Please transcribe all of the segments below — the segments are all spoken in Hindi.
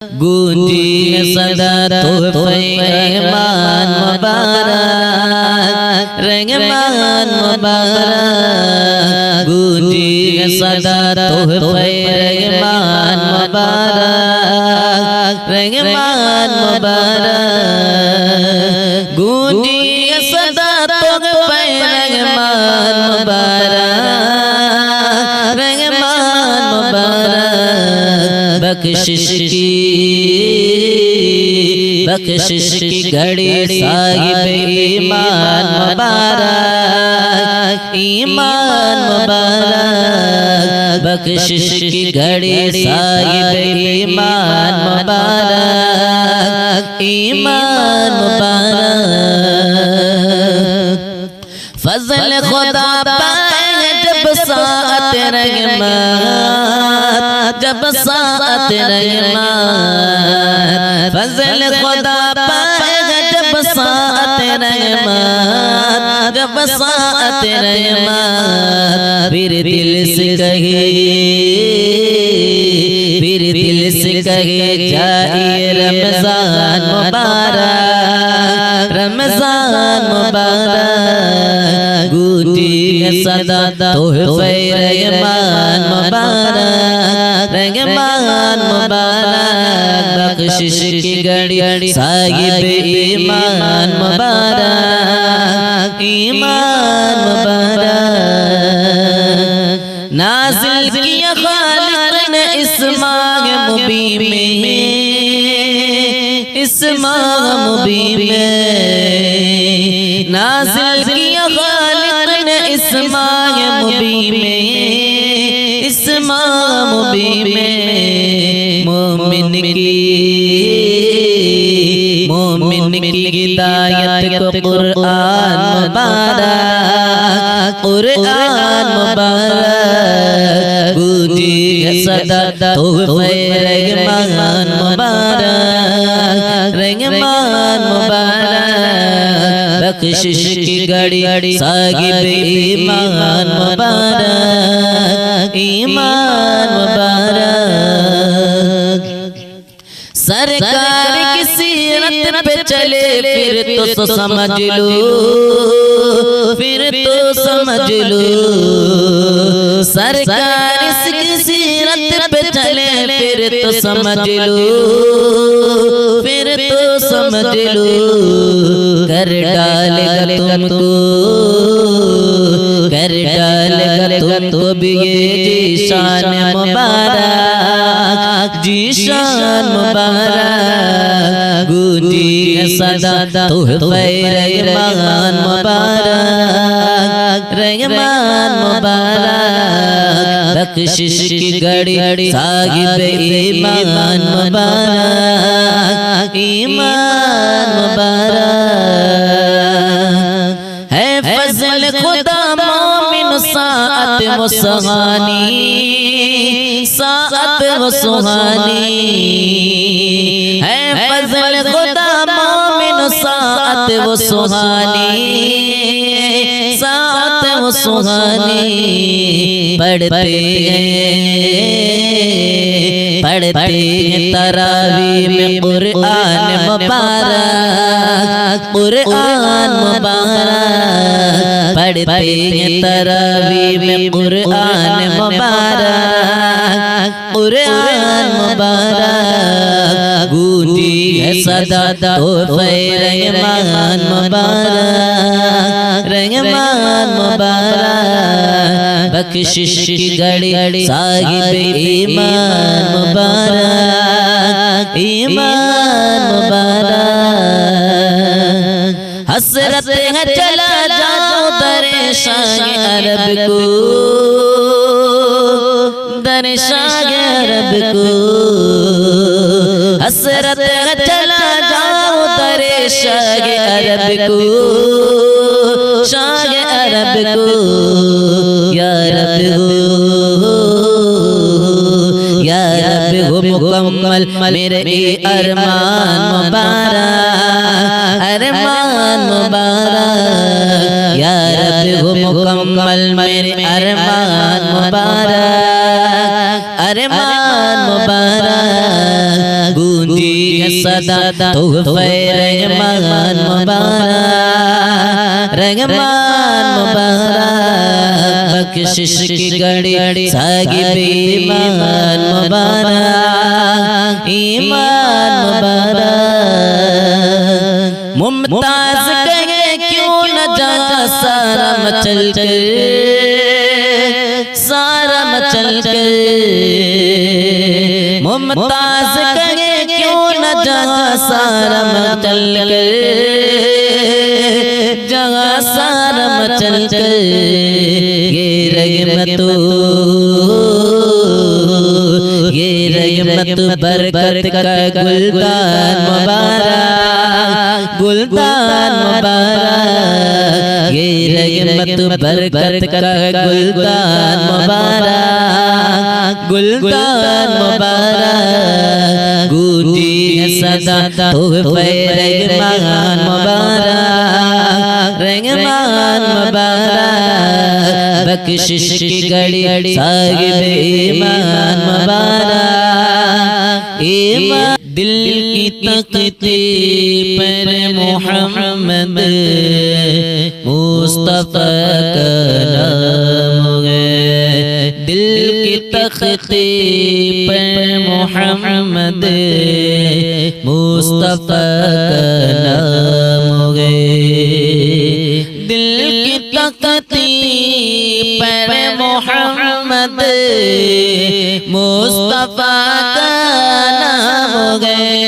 गूंजी सदा रहमान मुबारक रहमान मुबारक गूंजी सदा रहमान मुबारक रहमान मुबारक गूंजी सदा रहमान मुबारक रहमान मुबारक बख्शिश की घड़ी साहिब ईमान मुबारक ईमान मुबारक बख्शिश की घड़ी साहिब ईमान मुबारक ईमान मुबारक फजल खुदा पाए जब सात रहमत जब सात रहमत फजल खुदा पाए जब सात रहमत जब सात रहमत फिर दिल से कहे जाइए रमजान मुबारक रमजान मुबारक गूंजी सदा तोहफे रहमान मुबारक रहमान मुबारक बख्शिश की घड़ी साहिब ईमान मुबारक ईमान मुबारक नाज़िल किया खालिक ने इस माह मुबीन में इस माह मुबीन में नाज़िल किया खालिक ने इस माह मुबीन में इस माह मुबीन में मोमिन की हिदायत को कुरान मुबारक कुरान मुबारक गूंजी सदा तोहफे रहमान मुबारक रहमान मुबारक बख्शिश की घड़ी साहिब ईमान मुबारक ईमान मुबारक सरकार की सीरत पे चले फिर तो समझ लो फिर तो समझ लो सरकार की सीरत पे चले फिर तो समझ लो फिर तो समझ लो कर डालेगा तुमको भी ये जीशान मुबारक जीशान मुबारक गूंजी सदा तोहफे रहमान मुबारक रहमान मुबारक बख्शिश की घड़ी साहिब ईमान मुबारक ईमान मुबारक है फजल खुदा मोमिन सात वो सुहानी सात वो सुहानी है फजल खुदा मोमिन सात वो सुहानी सात वो सुहानी पढ़ते हैं तरावी में कुरान मुबारक कुरान मुबारक पढ़ते हैं तरावी में कुरान मुबारक कुरान मुबारक गूंजी है सदा तोहफे रहमान मुबारक रहमान मुबारक बख्शिश की घड़ी साहिब ईमान मुबारक ईमान मुबारक हसरत है चला जाओ दरे शाह अरब को दरे शाह अरब को हसरत है चला जाओ दरे शाह अरब को शाह अरब को या रब हो मुकम्मल मेरे अरमान मुबारक अरमान मुबारक या रब हो मुकम्मल मेरे अरमान मुबारक अरमान मुबारक गूंजी है सदा तोहफे रहमान मुबारक, रहमान मुबारक, बख्शिश की घड़ी साहिब ईमान मुबारक, ईमान मुबारक। मुमताज कहे क्यों न जा सारा मचल कर, सारा मचल कर। मुमताज कहे क्यों न जा सारा मचल कर, जहाँ सारा मचल कर। ये रहमत बरकत का गुलदान मुबारक, गुलदान मुबारक। ये रहमत बरकत का गुलदान मुबारक, गुलदान मुबारक। गूंजी है सदा तोहफे रहमान मुबारक, रहमान मुबारक, बख्शिश की घड़ी साहिब ईमान मुबारक, ईमान। दिल की तख्ती पर मोहम्मद मुस्तफा का नाम है, दिल की तख्ती पर मोहम्मद मुस्तफा का नाम है। दिल की तख्ती पर मोहम्मद मुस्तफा का नाम गए,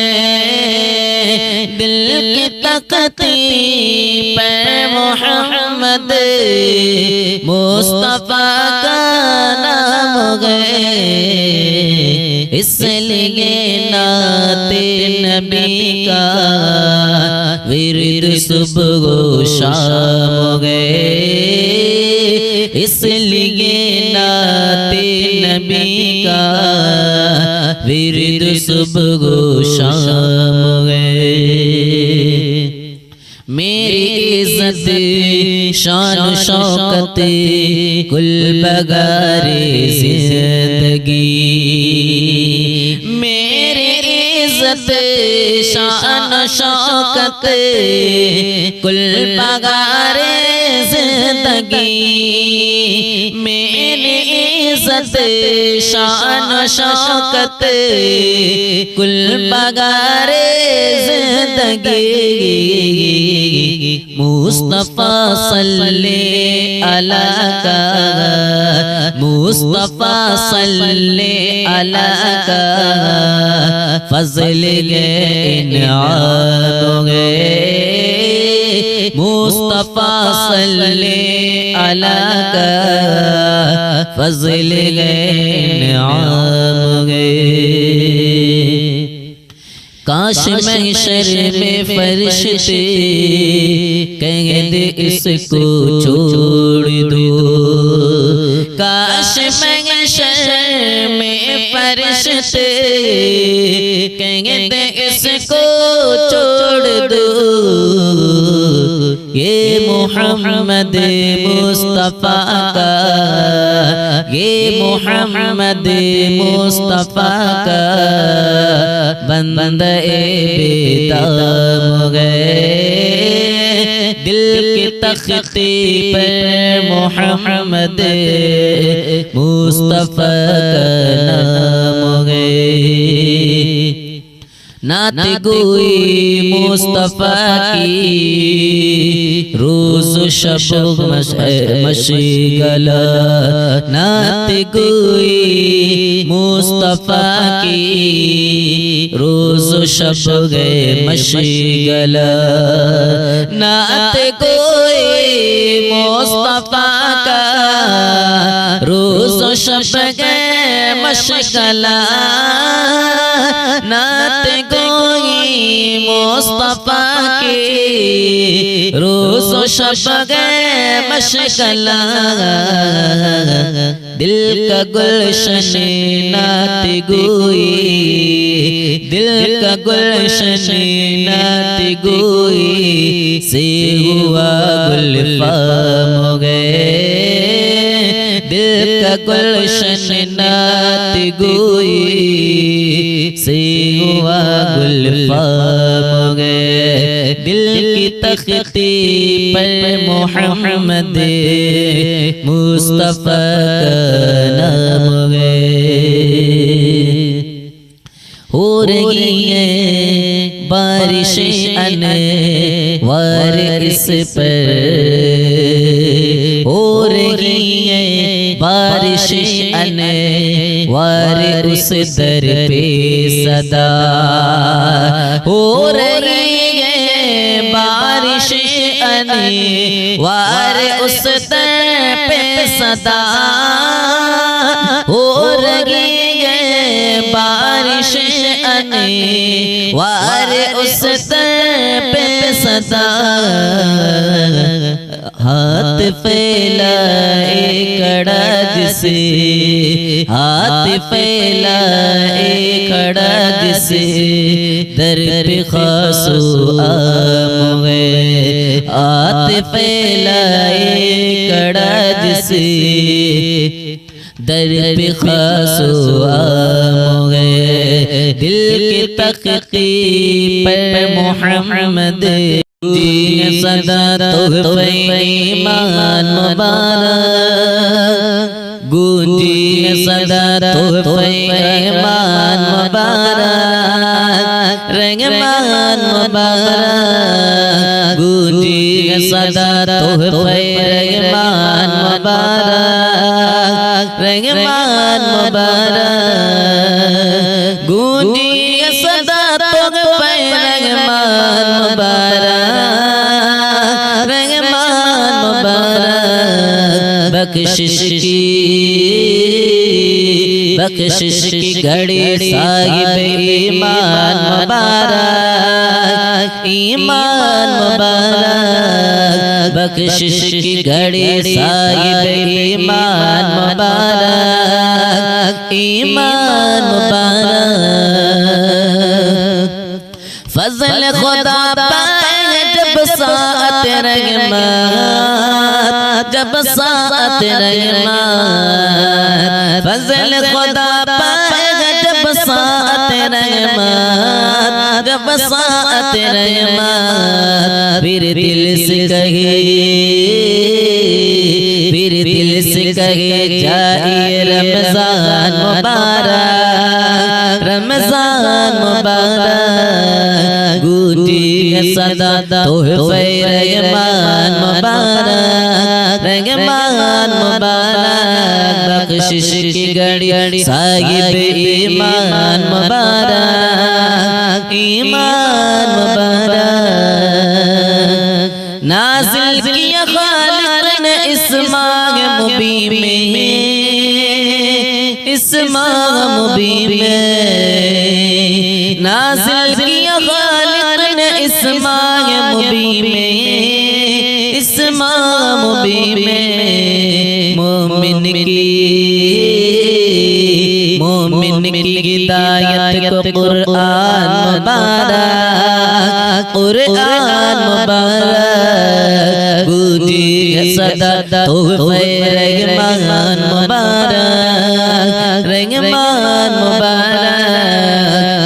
दिल की तख्ती पर मोहम्मद मुस्तफा का नाम गए। इसलिए नाते नबी का विरद सुबह शाम गए, इसलिए नाते नबी का विरद सुबह शाम गए। मेरी इज्जत शान शौकत कुल बगारे जिंदगी, मेरी इज्जत शान शौकत कुल बगारे जिंदगी, मेरी इज्जत शान शौकत कुल बगारे जिंदगी। मुस्तफा सल्ले अला का, मुस्तफा सल्ले अला का, फजल गए इनाम गए। मुस्तफा सल्ले अला का, फजल गए इनाम गए। काश महशर में फरिश्ते कहें इसको छोड़ दो, काश महशर में फरिश्ते कहें इसको छोड़ दो। ये मोहम्मद मुस्तफा का, ये मोहम्मद मुस्तफा का बंदे बेदाम गए। दिल की तख्ती पर मोहम्मद मुस्तफा का नाम गए। नात गोई मुस्तफा की रोज शब मशगला, नात गोई मुस्तफा की रोज शब गए मशगला, नात गोई मुस्तफा का रोज शब गए मशगला, नात गोई मुस्तफा की रोज शब गए मशगला। दिल का गुलशन नात गोई, दिल का गुलशन नात गोई से हुआ गुलफाम गए। दिल का गुलशन नात गोई से हुआ गुलफाम गए, दिल की तख्ती पर मोहम्मद मुस्तफा का नाम गए। हो रही है बारिश अनवार इस पर, हो रही है बारिश अनवार उस दर पे सदा, हो रही है बारिश अनवार उस दर पे सदा, हो रही है बारिश अनवार उस दर पे सदा। हाथ फैलाए खड़ा जिसे, हाथ फैलाए खड़ा जिसे दर पे खासो आम गए, हाथ फैलाए खड़ा जिसे दर पे खासो आम गए, दिल के तख्ती पर मोहम्मद जी सदा तोहफे ईमान मुबारक, गूंजी सदा तोहफे ईमान मुबारक, रहमान मुबारक, गूंजी सदा तोहफे रहमान मुबारक, रहमान मुबारक, गूंजी सदा तोहफे रहमान मुबारक, रहमान मुबारक। बख्शिश की घड़ी साहिब ईमान मुबारक, ईमान मुबारक, बख्शिश की घड़ी साहिब ईमान मुबारक, ईमान मुबारक। फजल खुदा पाए जब सात रहमत, जब सात रहमत, फजल खुदा पाए जब सात रहमत, जब सात रहमत। फिर दिल से कहे, फिर दिल से कहे जाइए रमजान मुबारक, रमजान मुबारक, गूंजी सदा तोहफे रहमान मुबारक, रहमान मुबारक, बख्शिश की घड़ी साहिब ईमान मुबारक, ईमान मुबारक। नाज़िल किया खालिक ने इस माह मुबीन में, इस माह मुबीन में, नाज़िल किया खालिक ने इस माह मुबीन में, इस माह मुबीन में। मोमिन की हिदायत को कुरआन मुबारक, कुरआन मुबारक, गूंजी सदा तोहफे रहमान मुबारक, रहमान मुबारक,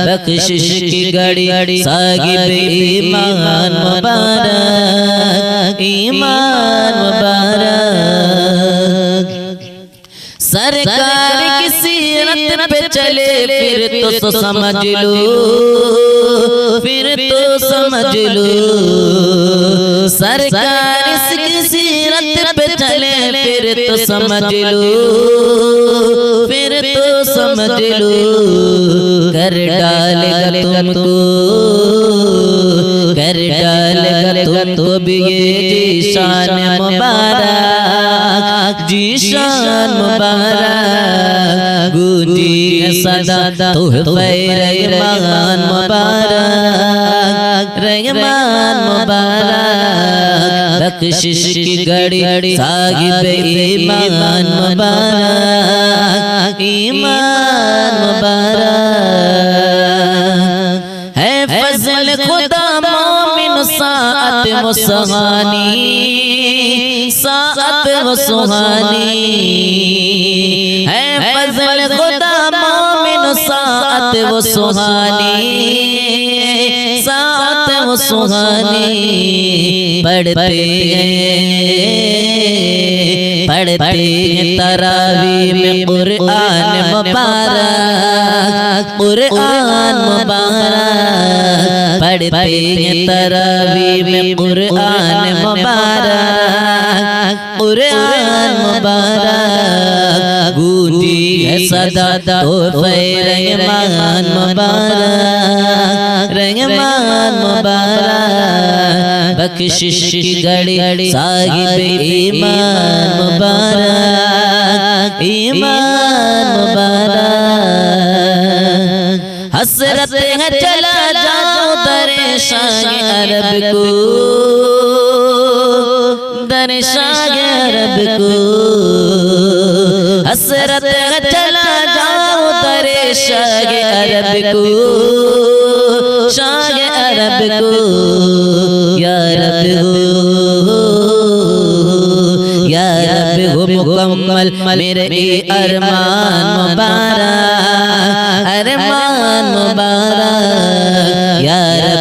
बख्शिश की घड़ी साहिब ईमान मुबारक, ईमान मुबारक। सरकार की सीरत पे चले फिर तो समझ लो, फिर तो समझ लो, सरकार की सीरत पे चले फिर तो समझ लो, फिर तो समझ लो, कर डालेगा तुमको, कर डालेगा तुमको भी ये जीशान मुबारक, जीशान मुबारक, गूंजी सदा तोहफे रहमान मुबारक, रहमान मुबारक, बख्शिश की घड़ी साहिब ईमान मुबारक, ईमान मुबारक। है फजल खुदा मोमिन सात वो सुहानी, सात वो सुहानी, है फजल खुदा मोमिन सात वो सुहानी, सुहानी पढ़ते हैं तरावी में कुरान मुबारक, कुरान मुबारक पढ़ते हैं तरावी में कुरान मुबारक, कुरान मुबारक गूंजी है सदा तोहफे रहमान मुबारक, रहमान मुबारक बख्शिश की घड़ी साहिब ईमान मुबारक, ईमान मुबारक हसरत है चला जाओ दरे शाह अरब को, दरे शाह अरब को हसरत है चला जाओ दरे शाह अरब को, शाह अरब को या रब या रब हो मुकम्मल मेरे अरमान मुबारक, अरमान मुबारक या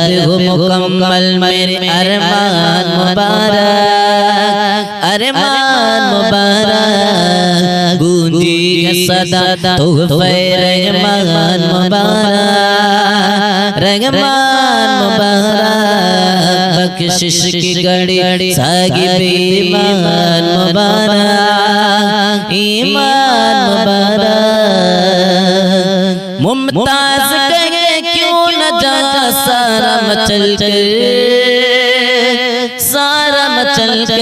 रब हो मुकम्मल मेरे अरमान मुबारक, अरमान मुबारक गूंजी है सदा तोहफे रहमान मुबारक, रहमान मुबारक बख्शिश की घड़ी साहिब ईमान मुबारक, ईमान मुबारक मुमताज कहे क्यों न जा सारा मचल कर, सारा मचल कर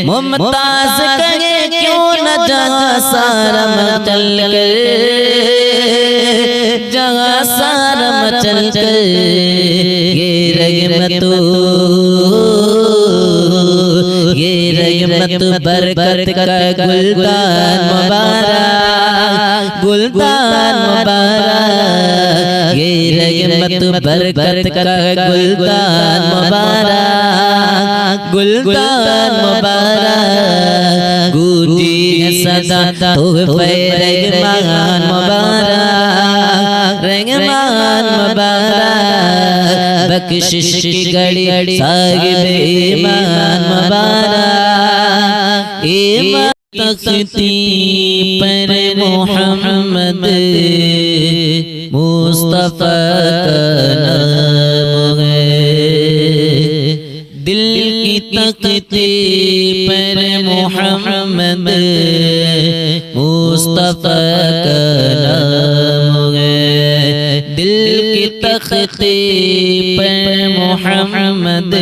मुमताज कहे क्यों न जा सारा मचल कर, जहाँ सारा मचल कर ये रहमत बरकत का गुलदान मुबारक, गुलदान मुबारक ये रहमत बरकत का गुलदान मुबारक, गुलदान मुबारक गूंजी है सदा तोहफे रहमान मुबारक, रहमान मुबारक बख्शिश की घड़ी साहिब ईमान मुबारक, ईमान तख्ती पर मोहम्मद मुस्तफा का नाम है, दिल की तख्ती पर मोहम्मद मुस्तफा का नाम है, दिल की तख्ती पर मोहम्मद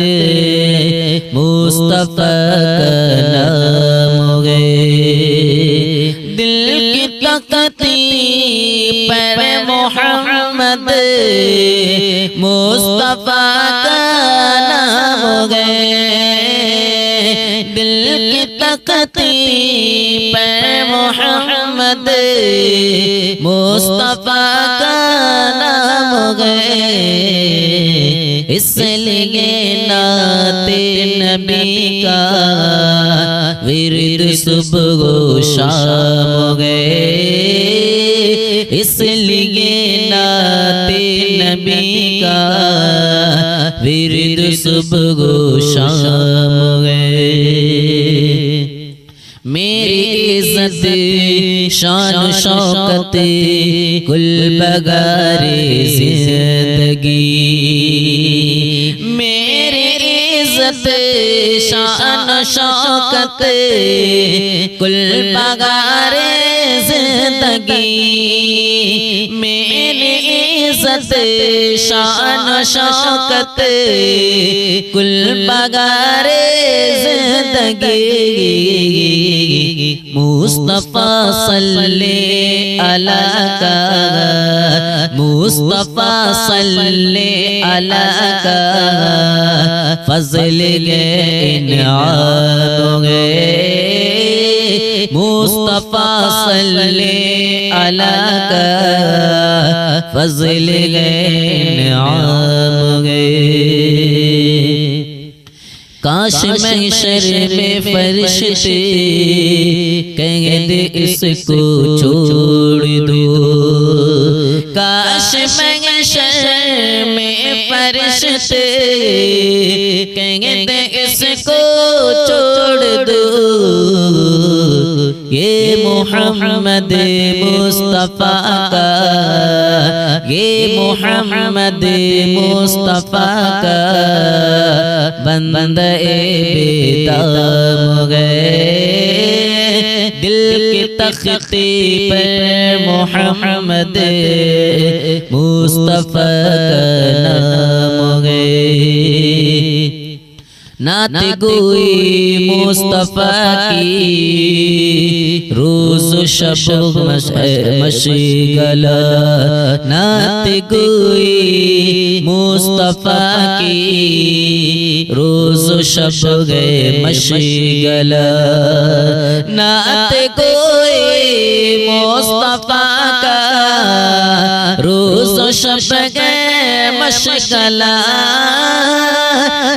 मुस्तफा का नाम है, दिल की तख्ती पर मोहम्मद मुस्तफा का नाम है, दिल की तख्ती पर मोहम्मद मुस्तफा का नाम है, इसलिए नाते नबी का विरद सुबह शाम गए, इसलिए नाते नबी का विरद सुबह शाम गए। मेरी इज्जत शान शौकत कुल बगारे जिंदगी, मेरी इज्जत शान शौकत कुल बगारे जिंदगी, मेरी इज्जत शान शौकत कुल बगारे जिंदगी। मुस्तफा सल्ले अला का, मुस्तफा सल्ले अला का फजल गे इनाम गे, मुस्तफा सल्ले अला का फजल गे इनाम गे। काश महशर में फरिश्ते कहें दे इसको छोड़ दो, काश महशर महशर में फरिश्ते कहते इसको छोड़ दो, ये मोहम्मद मुस्तफा का, ये मोहम्मद मुस्तफा का बंदे बेदाम गए। दिल की तख्ती पर मोहम्मद मुस्तफा का नाम गए। नात गोई मुस्तफा की रोज शब मशगला, नात गोई मुस्तफा की रोज शब गए मशगला, नात गोई मुस्तफा का रोज शब गए मशगला,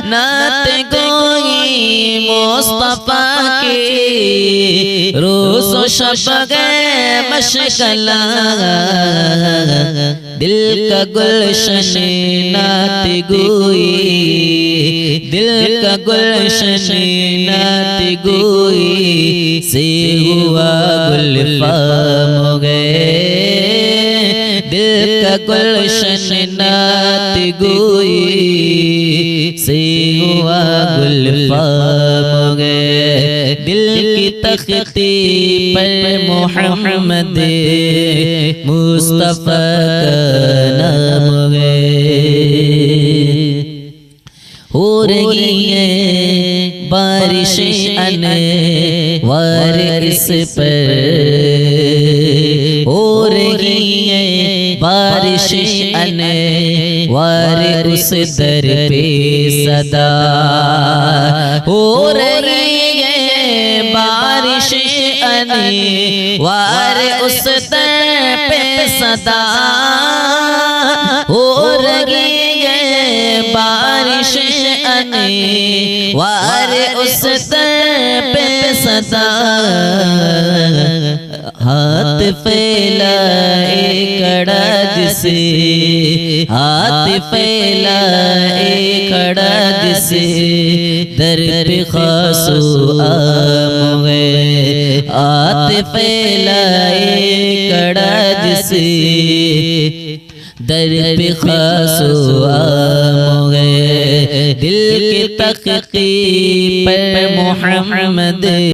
नात गोई मुस्तफा की रोज़ शब गए मशगला। दिल का गुलशन नात गोई, दिल का गुलशन नात गोई से हुआ गुलफाम गए। दिल का गुलशन नात गोई से हुआ गुलफाम गए। दिल की तख्ती पर मोहम्मद मुस्तफा का नाम गए। हो रही है बारिशें अनवार इस पर, हो रही है बारिशें अनवार उस दर पे सदा, हो रही है बारिशें अनवार उस दर पे सदा, हो रही है बारिशें अनवार उस दर पे सदा। हाथ फैलाए खड़ा जिसे, हाथ फैलाए खड़ा जिसे दर पे खासो आम गए। हाथ फैलाए खड़ा जिसे दर पे खासो आम गए। दिल की तख्ती पर मोहम्मद